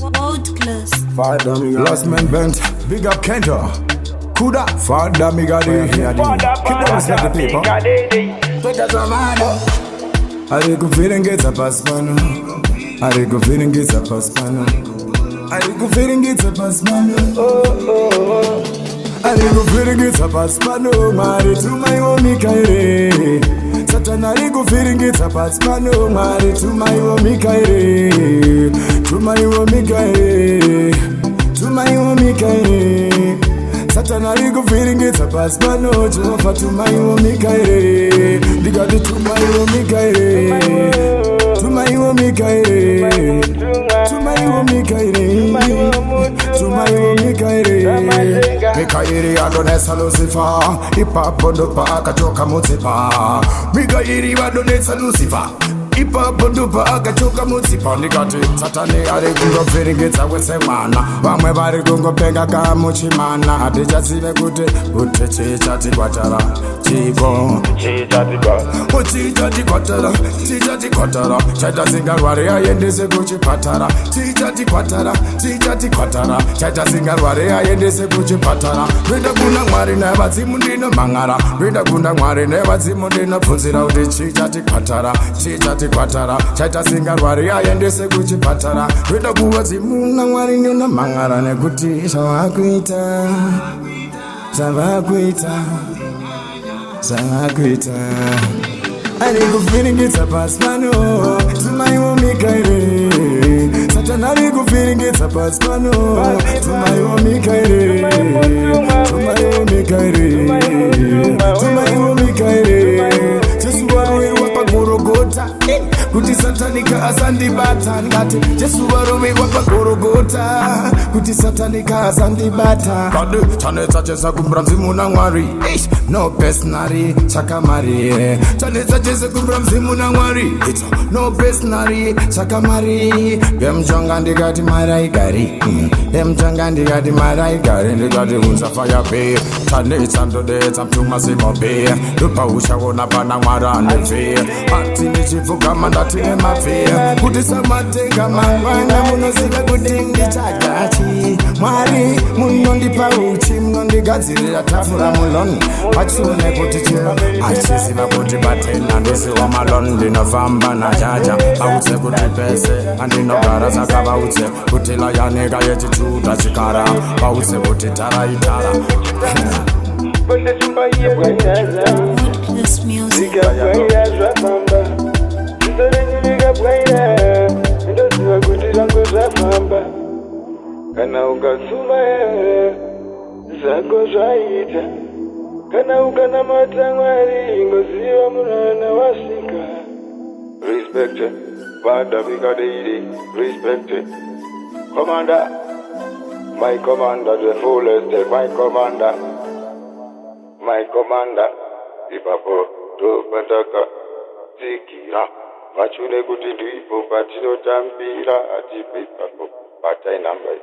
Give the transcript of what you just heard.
World class. Father Mikairi. Last man bent. Big up Kento. Kuda. Father Mikairi. Keep the respect the people. I go feeling it's a pass man. I go feeling it's a pass man. I go feeling it's a pass man. I go feeling it's a pass man. Married to my own Mikairi. Satan, I go feeling it's a pass man. Married to my own Mikairi. To my own Mikairi. To my own Mikairi. Satan, I go feeling it's a pass man. To offer to my own Mikairi. They got it to my own Mikairi. To my own Mikairi. To my own Mikairi. To my own Mikairi. Mikairi adonesa Lucifer. Ipa bondo pa akachoka muzipa. Mikairi adonesa Lucifer. Ipa bondo pa akachoka muzipa. Nigati Satani ari kungo feringitsa wese mwana. Vamwe vari kungo penga kamuchimana. Atichasive kuti chichati kwatara. Chico chichati kwatara. Chichati kwatara. Chaita singarwari ayendese kuchipatara. Chichati kwatara. Chichati kwatara. Chaita singarwari ayendese kuchipatara. Venda kuna mwari nevadzimu ndino mangara. Venda kuna mwari nevadzimu ndino pfunzira kuti chichati kwatara. Chichati kwatara. Chaita singarwari ayendese kuchipatara. Venda kuvadzimu na mwari ndino mangara. Nekuti zvavakuita I go feeling it's a pass man. To my own Mikairi. Satan, I go feeling it's a pass man. To my own Mikairi. To my own Mikairi. To my own Mikairi. Just worry what a gorogota. Kuti satanika asandibata. Just worry what a gorogota. Kuti satanika asandibata. Kadu chaneza chesa kumbra mzimu na ngwari. No personary chakamari. Chaneza chesa kumbra mzimu na ngwari. No personary chakamari. Yemjonga ndigati maraikari. Yemjonga ndigati maraikari. Ndigati unza fire pay. Chaneza ndode chamtuma simo pay. Lupa ushaona pana ngwara nefe. Ati nichifuka mandati emafe. Kuti samatenga mangwana munoziva kuti ndichagachi. Mwari munondipa uchi munondigadzirira tafura muloni. Pachune kuti chiro achiziva kuti batena ndisiwa maloni. Ndinofamba nachacha vautse kuti pese andinogara saka vautse kuti layaneka yechichuta chikara. Vautse kuti taraitara. This music. Kana ukasuma zako zvaita. Kana ukana matangwari ngoziva munana wasika. Respect Father Mikairi. Respect Commander. My commander, the fullest, my commander. My commander. Ipapo to pataka zikira. Vachune kuti ndipo patinotampira atipipapo patai number